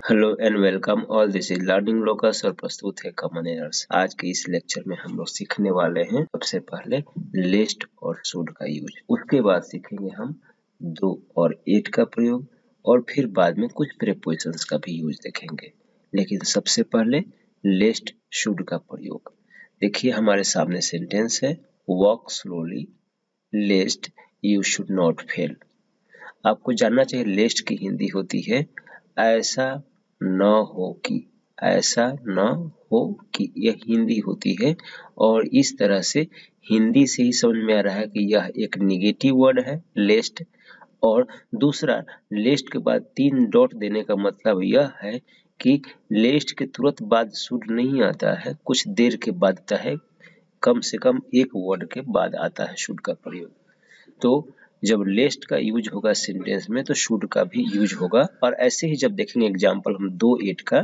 Hello and welcome all, this is learning locus और प्रस्तुत है कॉमन एरर्स। आज के इस लेक्चर में हम लोग सीखने वाले हैं सबसे पहले लिस्ट और शुड का यूज। उसके बाद सीखेंगे हम दो और एट का प्रयोग और फिर बाद में कुछ प्रीपोजिशंस का भी यूज देखेंगे। लेकिन सबसे पहले लिस्ट शुड का प्रयोग। देखिए हमारे सामने सेंटेंस है, walk slowly लेस्ट you should not fail. आपको जानना चाहिए लिस्ट की हिंदी होती है ऐसा न हो कि, ऐसा न हो कि, यह हिंदी होती है। और इस तरह से हिंदी से ही समझ में आ रहा है कि यह एक निगेटिव वर्ड है लेस्ट। और दूसरा, लेस्ट के बाद 3 डॉट देने का मतलब यह है कि लेस्ट के तुरंत बाद शुड नहीं आता है, कुछ देर के बाद आता है, कम से कम एक वर्ड के बाद आता है शुड का प्रयोग। तो जब लेस्ट का यूज होगा सेंटेंस में तो शुड का भी यूज होगा। और ऐसे ही जब देखेंगे एग्जांपल हम 2-8 का,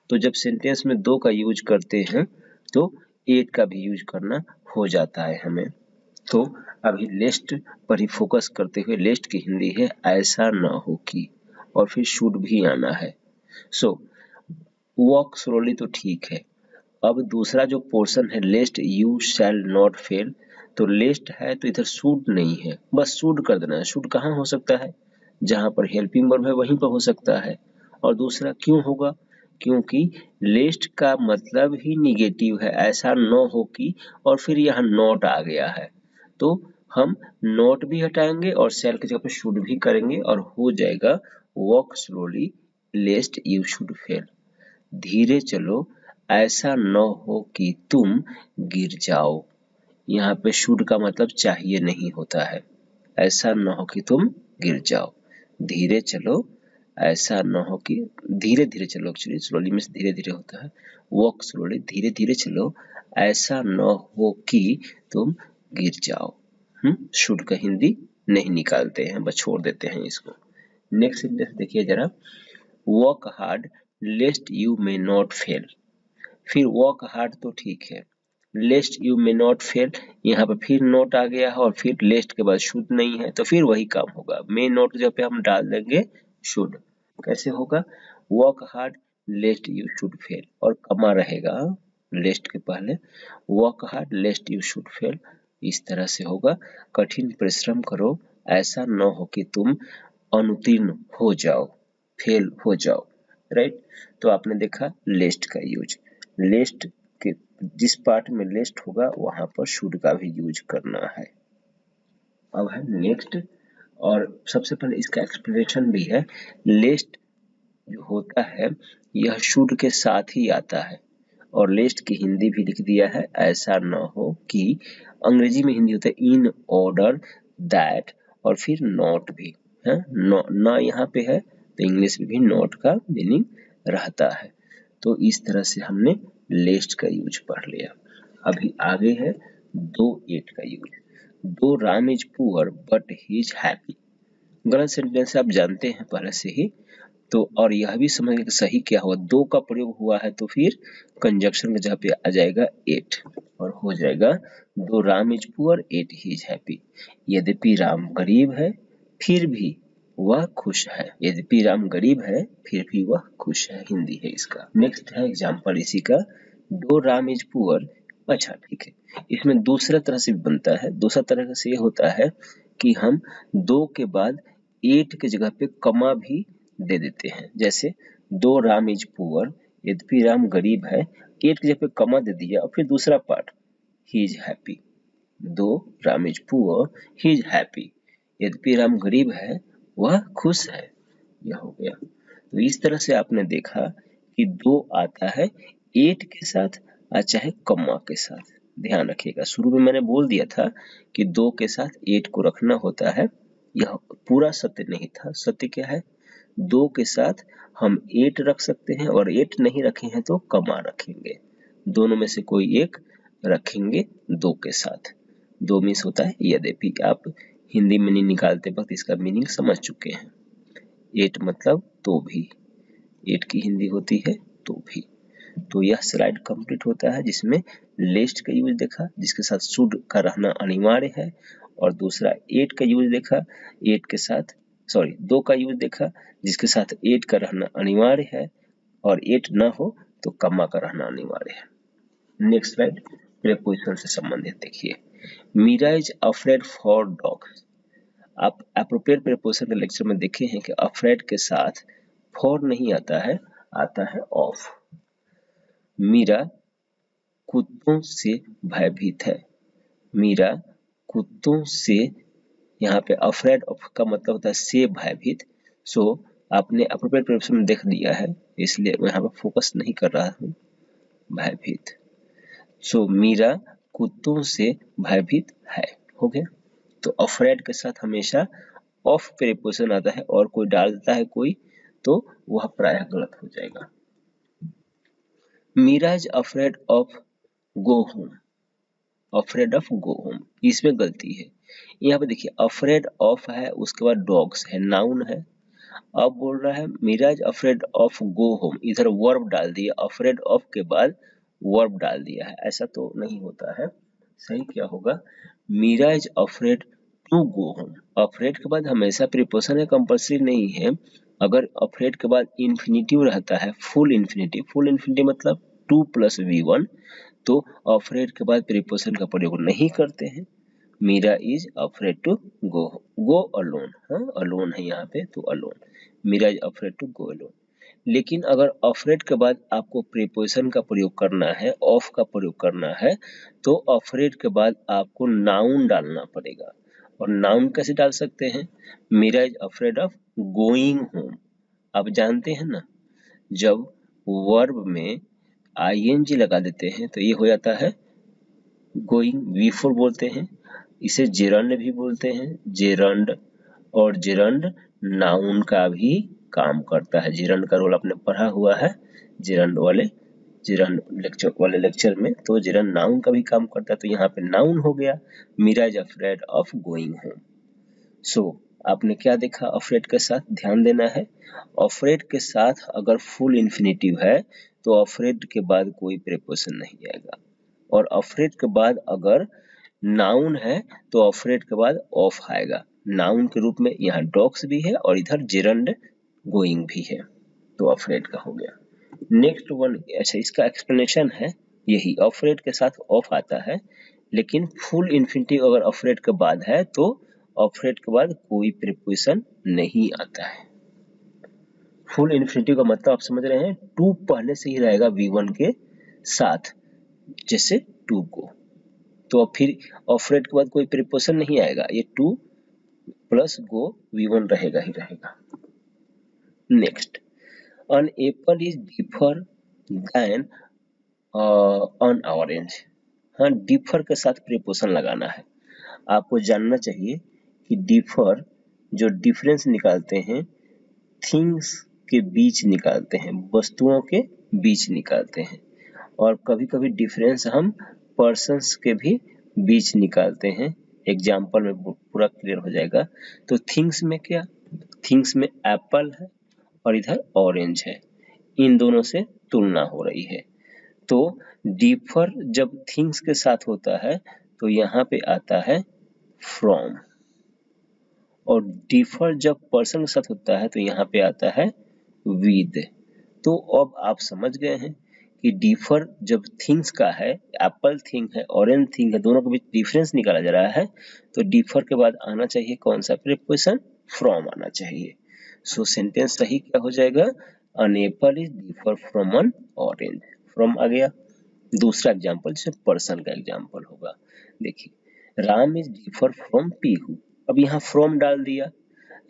तो जब सेंटेंस में 2 का यूज करते हैं तो 8 का भी यूज करना हो जाता है हमें। तो अभी लिस्ट पर ही फोकस करते हुए, लिस्ट की हिंदी है ऐसा न हो कि, और फिर शुड भी आना है। सो वॉक स्लोली तो ठीक है। अब दूसरा जो पोर्शन है list you shall not fail, तो लिस्ट है तो इधर शुड नहीं है, बस शुड कर देना है। शुड कहाँ हो सकता है, जहां पर हेल्पिंग वर्ब है वहीं पर हो सकता है। और दूसरा क्यों होगा, क्योंकि लिस्ट का मतलब ही निगेटिव है, ऐसा न हो कि, और फिर यहाँ नॉट आ गया है तो हम नॉट भी हटाएंगे और शैल की जगह पर शुड भी करेंगे और हो जाएगा walk slowly लेस्ट you should fail. धीरे चलो ऐसा न हो कि तुम गिर जाओ। यहाँ पे शुड का मतलब चाहिए नहीं होता है, ऐसा न हो कि तुम गिर जाओ। धीरे चलो ऐसा न हो कि, धीरे धीरे चलो, एक्चुअली स्लोली में धीरे धीरे होता है, वॉक स्लोली, धीरे धीरे चलो ऐसा न हो कि तुम गिर जाओ। शुड का हिंदी नहीं निकालते हैं, बस छोड़ देते हैं इसको। नेक्स्ट सेंटेंस देखिए जरा, work hard लेस्ट you may not fail. फिर वर्क हार्ड तो ठीक है, लेस्ट यू मे नॉट फेल, यहाँ पे फिर नोट आ गया है और फिर लेस्ट के बाद शुड नहीं है तो फिर वही काम होगा, मे नोट जब पे हम डाल देंगे शुड। कैसे होगा, work hard लेस्ट you should fail और कमा रहेगा लेस्ट के पहले, work hard लेस्ट you should fail. इस तरह से होगा, कठिन परिश्रम करो ऐसा न हो कि तुम अनुत्तीर्ण हो जाओ, फेल हो जाओ। राइट, तो आपने देखा लिस्ट का यूज। लिस्ट के जिस पार्ट में लिस्ट होगा वहां पर शुड का भी यूज करना है। अब है नेक्स्ट, और सबसे पहले इसका एक्सप्लेनेशन भी है। लिस्ट जो होता है यह शुड के साथ ही आता है, और लिस्ट की हिंदी भी लिख दिया है ऐसा न हो कि। अंग्रेजी में हिंदी होता है इन ऑर्डर दैट, और फिर नॉट भी है, न यहाँ पे है तो इंग्लिश में भी नॉट का मीनिंग रहता है। तो इस तरह से हमने लिस्ट का यूज पढ़ लिया। अभी आगे है 2-8 का यूज। दो Ram is poor but he is happy. गलत सेंटेंस आप जानते हैं पहले से ही, तो और यह भी समझ कि सही क्या हुआ, दो का प्रयोग हुआ है तो फिर कंजक्शन की जगह पे आ जाएगा 8 और हो जाएगा दो Ram is poor 8 he is happy. यद्यपि राम गरीब है फिर भी वह खुश है, यद्यपि राम गरीब है फिर भी वह खुश है, हिंदी है इसका। नेक्स्ट है एग्जांपल इसी का, दो राम इज पुअर। अच्छा ठीक है, इसमें दूसरा तरह से भी बनता है। दूसरा तरह से ये होता है कि हम दो के बाद 8 की जगह पे कमा भी दे देते हैं। जैसे दो राम इज पुअर, यद्यपि राम गरीब है, 8 की जगह पे कमा दे दिया और फिर दूसरा part he is happy. Though Ram is poor he is happy, यद्यपि राम गरीब है वह खुश है, यह हो गया। तो इस तरह से आपने देखा कि दो आता है 8 के साथ और चाहे कम्मा के साथ। ध्यान रखिएगा, शुरू में मैंने बोल दिया था कि दो के साथ 8 को रखना होता है, यह पूरा सत्य नहीं था। सत्य क्या है, दो के साथ हम 8 रख सकते हैं और 8 नहीं रखे हैं तो कमा रखेंगे, दोनों में से कोई एक रखेंगे दो के साथ। दो मीन्स होता है यद्यपि, आप हिंदी में नहीं निकालते वक्त इसका मीनिंग समझ चुके हैं। 8 मतलब तो भी, 8 की हिंदी होती है तो भी। तो यह स्लाइड कंप्लीट होता है जिसमें लिस्ट का यूज देखा जिसके साथ शुड का रहना अनिवार्य है, और दूसरा 8 का यूज देखा, 8 के साथ दो का यूज देखा जिसके साथ 8 का रहना अनिवार्य है, और 8 न हो तो कम्मा का रहना अनिवार्य है। नेक्स्ट स्लाइड प्रीपोजिशन से संबंधित देखिए। Meera is afraid for dogs. आप एप्रोप्रिएट प्रीपोजिशन के लेक्चर में देखे हैं कि अफ्रेड के साथ फॉर नहीं आता है, आता है ऑफ। मीरा कुत्तों से भयभीत है। मीरा कुत्तों से, यहाँ पे अफ्रेड ऑफ का मतलब होता है से भयभीत। सो आपने एप्रोप्रिएट प्रीपोजिशन में देख लिया है, इसलिए मैं यहाँ पे फोकस नहीं कर रहा हूँ। भयभीत, सो मीरा कुत्तों से भयभीत है, हो गया। तो अफ्रेड के साथ हमेशा ऑफ प्रीपोजिशन आता है और कोई डाल देता है कोई, तो वह प्रायः गलत हो जाएगा। Meera is afraid of go home. Afraid of go home, इसमें गलती है। यहाँ पे देखिए अफ्रेड ऑफ है, उसके बाद डॉग्स है, नाउन है। अब बोल रहा है Meera is afraid of go home, इधर वर्ब डाल दिया, अफ्रेड ऑफ के बाद वर्ब डाल दिया है, ऐसा तो नहीं होता है। सही क्या होगा, Meera is afraid to go home. Afraid के बाद हमेशा प्रीपोजिशन है, कंपल्सरी नहीं है। अगर अफ्रेड के बाद इंफिनिटिव रहता है, फुल इन्फिनिटिव मतलब 2 + V1, तो अफ्रेड के बाद प्रीपोजिशन का प्रयोग नहीं करते हैं। Meera is afraid to go alone, हाँ अलोन है यहाँ पे, तो alone. Meera is afraid to go alone. लेकिन अगर अफ्रेड के बाद आपको प्रीपोजिशन का प्रयोग करना है, ऑफ का प्रयोग करना है, तो अफ्रेड के बाद आपको नाउन डालना पड़ेगा। और नाउन कैसे डाल सकते हैं, Meera is afraid of going home. आप जानते हैं ना, जब वर्ब में ing लगा देते हैं तो ये हो जाता है गोइंग, V4 बोलते हैं। इसे जेरंड भी बोलते हैं, जेरंड। और जेरंड नाउन का भी काम करता है। जेरंड का रोल आपने पढ़ा हुआ है, जेरंड वाले लेक्चर में, तो जेरंड नाउन का भी काम करता है। तो यहाँ पे नाउन हो गया, Meera is afraid of going home. So आपने क्या देखा, अफ्रेड के साथ ध्यान देना है। अफ्रेड के साथ अगर फुल इन्फिनिटिव है तो अफ्रेड के बाद कोई प्रीपोजिशन नहीं आएगा। और अफ्रेड के बाद अगर नाउन है तो अफ्रेड के बाद ऑफ आएगा। नाउन के रूप में यहाँ डॉग्स भी है और इधर जेरंड गोइंग भी है, तो अफ्रेड का हो गया। नेक्स्ट वन, अच्छा इसका एक्सप्लेनेशन है यही, अफ्रेड के साथ ऑफ आता है, लेकिन फुल इन्फिनिटिव अगर अफ्रेड के बाद है तो अफ्रेड के बाद कोई प्रीपोजिशन नहीं आता है। फुल इन्फिनिटिव का मतलब आप समझ रहे हैं, टू पहले से ही रहेगा V1 के साथ, जैसे टू को, तो अब फिर अफ्रेड के बाद कोई प्रीपोजिशन नहीं आएगा, ये 2 + गो V1 रहेगा ही रहेगा। Next, an apple is differ than an orange। हाँ, डिफर के साथ प्रीपोजिशन लगाना है। आपको जानना चाहिए कि डिफर जो डिफरेंस निकालते हैं, थिंग्स के बीच निकालते हैं, वस्तुओं के बीच निकालते हैं। और कभी कभी डिफरेंस हम पर्सन्स के भी बीच निकालते हैं। एग्जाम्पल में पूरा क्लियर हो जाएगा। तो थिंग्स में क्या, थिंग्स में एप्पल है और इधर ऑरेंज है, इन दोनों से तुलना हो रही है। तो डिफर जब थिंग्स के साथ होता है तो यहाँ पे आता है फ्रॉम, और डिफर जब पर्सन के साथ होता है तो यहाँ पे आता है विद। तो अब आप समझ गए हैं कि डिफर जब थिंग्स का है, एप्पल थिंग है, ऑरेंज थिंग है, दोनों के बीच डिफरेंस निकाला जा रहा है, तो डिफर के बाद आना चाहिए कौन सा प्रीपोजिशन, फ्रॉम आना चाहिए। सो सेंटेंस सही क्या हो जाएगा, an apple is differ from an orange। From आ गया। दूसरा एग्जाम्पल जैसे पर्सन का एग्जाम्पल होगा, देखिए Ram is differ from Pihu. अब यहाँ फ्रॉम डाल दिया,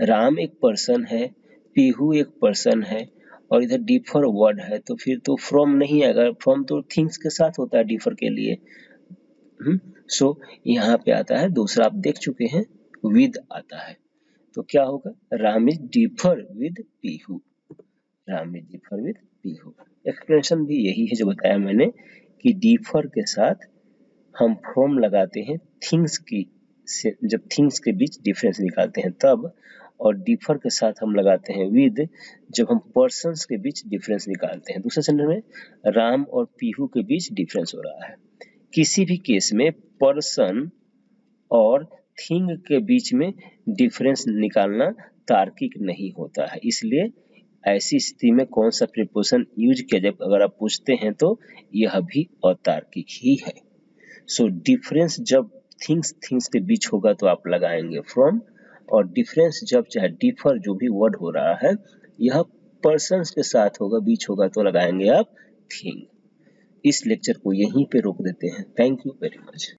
राम एक पर्सन है, पीहू एक पर्सन है, और इधर डिफर वर्ड है, तो फिर तो फ्रॉम नहीं आएगा। फ्रॉम तो थिंग्स के साथ होता है डिफर के लिए। सो यहाँ पे आता है दूसरा, आप देख चुके हैं, विद आता है। तो क्या होगा, Ram is differ with Pihu, Ram is differ with Pihu. Explanation भी यही है जो बताया मैंने कि डिफर के साथ हम फ्रॉम लगाते हैं थिंग्स की से, जब थिंग्स के बीच डिफरेंस निकालते हैं तब, और डिफर के साथ हम लगाते हैं विद जब हम पर्सन्स के बीच डिफरेंस निकालते हैं। दूसरे सेंटेंस में राम और पीहू के बीच डिफरेंस हो रहा है। किसी भी केस में पर्सन और थिंग के बीच में डिफरेंस निकालना तार्किक नहीं होता है, इसलिए ऐसी स्थिति में कौन सा प्रीपोजिशन यूज किया जाए अगर आप पूछते हैं तो यह भी अतार्किक ही है। सो डिफरेंस जब थिंग्स के बीच होगा तो आप लगाएंगे फ्रॉम, और डिफरेंस जब चाहे डिफर जो भी वर्ड हो रहा है यह पर्सन्स के साथ होगा बीच होगा तो लगाएंगे आप थिंग। इस लेक्चर को यहीं पे रोक देते हैं। Thank you very much.